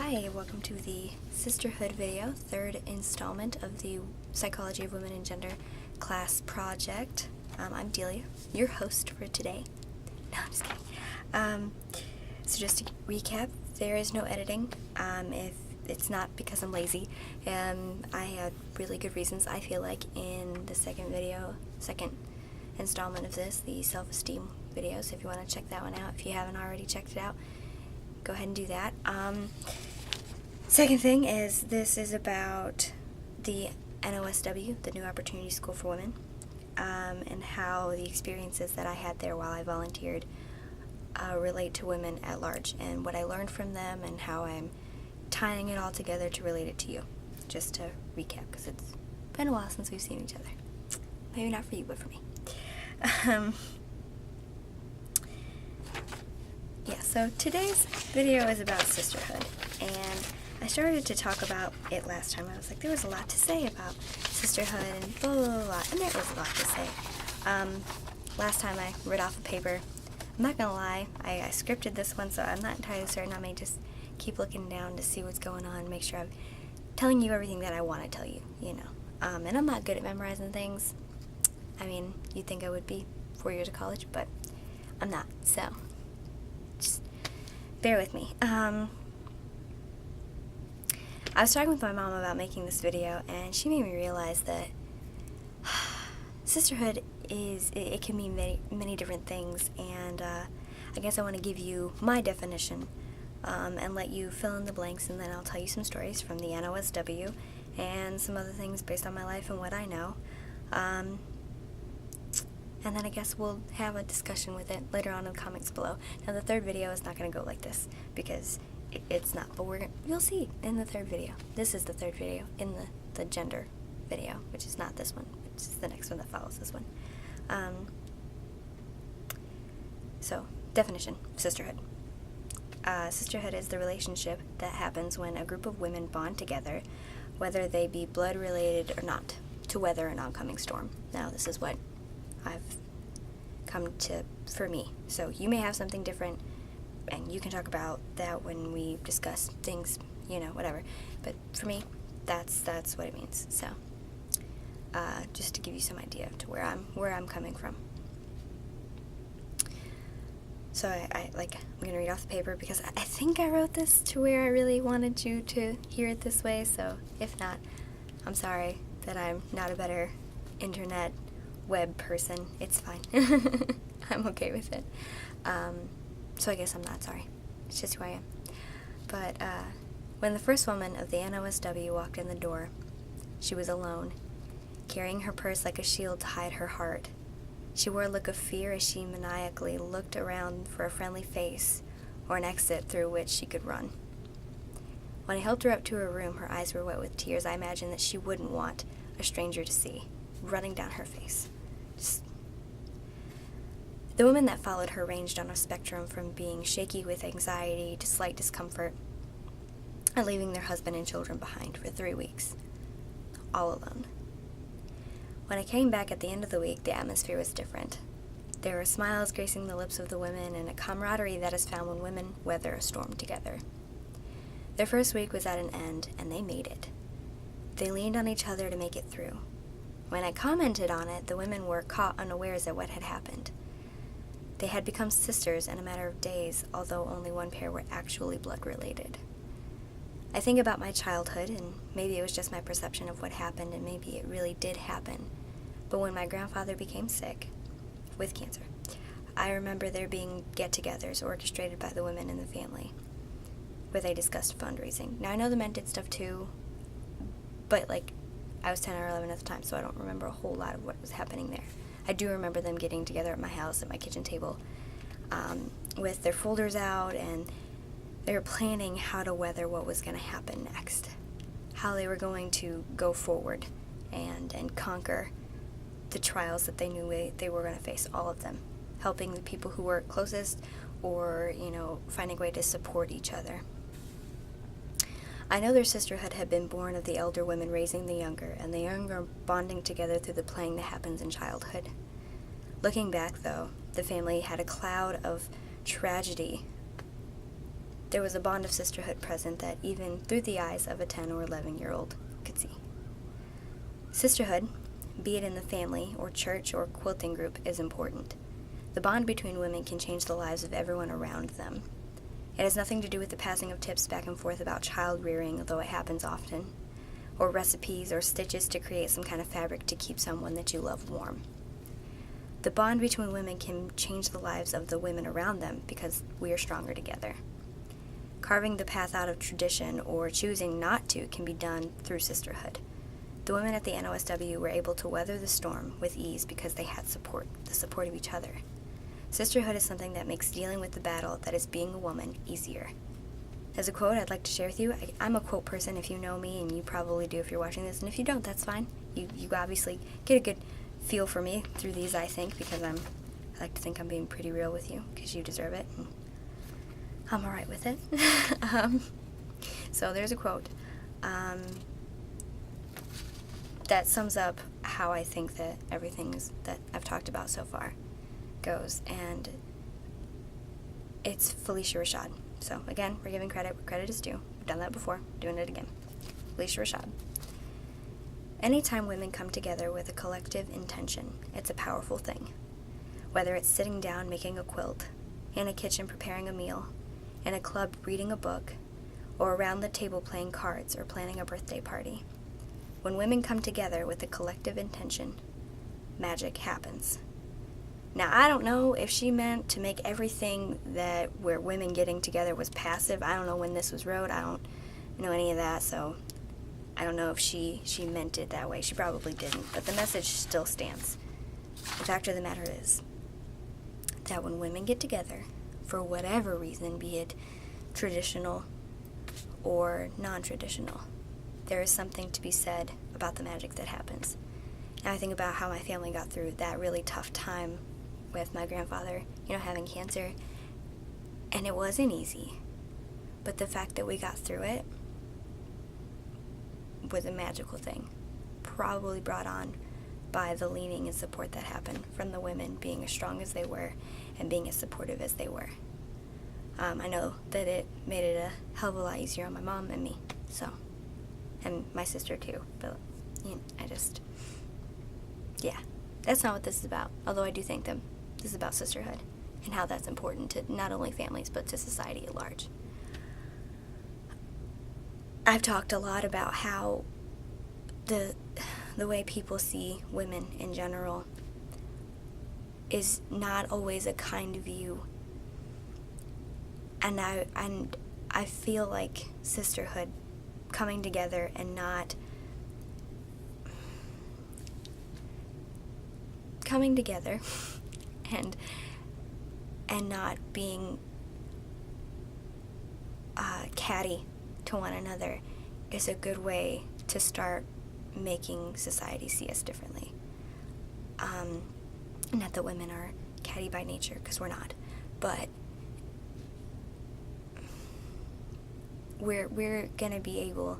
Hi, welcome to the Sisterhood video, third installment of the Psychology of Women and Gender class project. I'm Delia, your host for today. No, I'm just kidding. So just to recap, there is no editing. If it's not because I'm lazy. I had really good reasons, I feel like, in the second installment of this, the self-esteem video. So if you want to check that one out, if you haven't already checked it out, go ahead and do that. Second thing is, this is about the NOSW, the New Opportunity School for Women, and how the experiences that I had there while I volunteered relate to women at large, and what I learned from them, and how I'm tying it all together to relate it to you. Just to recap, because it's been a while since we've seen each other. Maybe not for you, but for me. Yeah, so today's video is about sisterhood, and I started to talk about it last time. I was like, there was a lot to say about sisterhood and blah, blah, blah, blah, and there was a lot to say. Last time I read off a paper. I'm not gonna lie, I scripted this one, so I'm not entirely certain. I may just keep looking down to see what's going on, make sure I'm telling you everything that I want to tell you, you know. And I'm not good at memorizing things. I mean, you'd think I would be 4 years of college, but I'm not, so just bear with me. I was talking with my mom about making this video, and she made me realize that sisterhood it can mean many different things, and I guess I want to give you my definition and let you fill in the blanks, and then I'll tell you some stories from the NOSW and some other things based on my life and what I know. And then I guess we'll have a discussion with it later on in the comments below. Now, the third video is not going to go like this, because it's not, but you'll see in the third video. This is the third video in the gender video, which is not this one, which is the next one that follows this one. So, definition, sisterhood. Sisterhood is the relationship that happens when a group of women bond together, whether they be blood related or not, to weather an oncoming storm. Now, this is what I've come to for me. So you may have something different, and you can talk about that when we discuss things, you know, whatever. But for me, that's what it means. So just to give you some idea to where I'm coming from. So I'm gonna read off the paper, because I think I wrote this to where I really wanted you to hear it this way. So if not, I'm sorry that I'm not a better internet web person. It's fine. I'm okay with it. So I guess I'm not sorry. It's just who I am. But when the first woman of the NOSW walked in the door, she was alone, carrying her purse like a shield to hide her heart. She wore a look of fear as she maniacally looked around for a friendly face or an exit through which she could run. When I helped her up to her room, her eyes were wet with tears I imagined that she wouldn't want a stranger to see, running down her face. The women that followed her ranged on a spectrum from being shaky with anxiety to slight discomfort, and leaving their husband and children behind for 3 weeks, all alone. When I came back at the end of the week, the atmosphere was different. There were smiles gracing the lips of the women, and a camaraderie that is found when women weather a storm together. Their first week was at an end, and they made it. They leaned on each other to make it through. When I commented on it, the women were caught unawares at what had happened. They had become sisters in a matter of days, although only one pair were actually blood-related. I think about my childhood, and maybe it was just my perception of what happened, and maybe it really did happen. But when my grandfather became sick with cancer, I remember there being get-togethers orchestrated by the women in the family, where they discussed fundraising. Now, I know the men did stuff too, but I was 10 or 11 at the time, so I don't remember a whole lot of what was happening there. I do remember them getting together at my house at my kitchen table with their folders out, and they were planning how to weather what was going to happen next, how they were going to go forward and conquer the trials that they knew they were going to face, all of them, helping the people who were closest, or, you know, finding a way to support each other. I know their sisterhood had been born of the elder women raising the younger, and the younger bonding together through the playing that happens in childhood. Looking back, though, the family had a cloud of tragedy there was a bond of sisterhood present that even through the eyes of a 10 or 11-year-old could see. Sisterhood, be it in the family or church or quilting group, is important. The bond between women can change the lives of everyone around them. It has nothing to do with the passing of tips back and forth about child rearing, although it happens often, or recipes or stitches to create some kind of fabric to keep someone that you love warm. The bond between women can change the lives of the women around them because we are stronger together. Carving the path out of tradition or choosing not to can be done through sisterhood. The women at the NOSW were able to weather the storm with ease because they had support, the support of each other. Sisterhood is something that makes dealing with the battle that is being a woman easier. There's a quote I'd like to share with you. I'm a quote person, if you know me, and you probably do if you're watching this, and if you don't, that's fine. You obviously get a good feel for me through these, I think, because I like to think I'm being pretty real with you, because you deserve it, and I'm alright with it. So there's a quote that sums up how I think that everything that I've talked about so far goes, and it's Felicia Rashad. So again, we're giving credit where credit is due. We've done that before, doing it again. Felicia Rashad. Anytime women come together with a collective intention, it's a powerful thing. Whether it's sitting down making a quilt, in a kitchen preparing a meal, in a club reading a book, or around the table playing cards or planning a birthday party. When women come together with a collective intention, magic happens. Now, I don't know if she meant to make everything that where women getting together was passive. I don't know when this was wrote. I don't know any of that, so I don't know if she meant it that way. She probably didn't, but the message still stands. The fact of the matter is that when women get together, for whatever reason, be it traditional or non-traditional, there is something to be said about the magic that happens. And I think about how my family got through that really tough time with my grandfather, having cancer, and it wasn't easy. But the fact that we got through it was a magical thing, probably brought on by the leaning and support that happened from the women being as strong as they were and being as supportive as they were. I know that it made it a hell of a lot easier on my mom and me, and my sister too, but that's not what this is about, although I do think that this is about sisterhood and how that's important to not only families but to society at large. I've talked a lot about how the way people see women in general is not always a kind view, and I feel like sisterhood, coming together and not coming together and not being catty to one another is a good way to start making society see us differently. Not that women are catty by nature, because we're not, but we're going to be able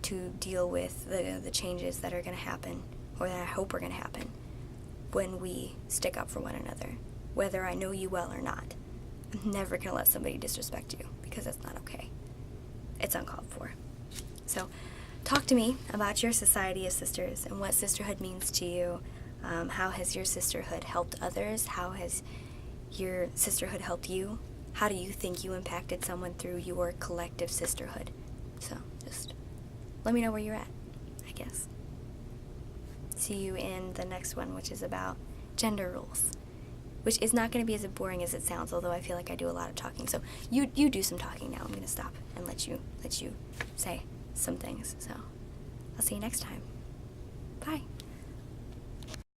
to deal with the changes that are going to happen, or that I hope are going to happen, when we stick up for one another, whether I know you well or not. I'm never going to let somebody disrespect you, because that's not okay. It's uncalled for. So talk to me about your society of sisters and what sisterhood means to you. How has your sisterhood helped others? How has your sisterhood helped you? How do you think you impacted someone through your collective sisterhood? So just let me know where you're at, I guess. See you in the next one, which is about gender roles, which is not going to be as boring as it sounds, although I feel like I do a lot of talking. So you do some talking now. I'm going to stop and let you say some things. So I'll see you next time. Bye.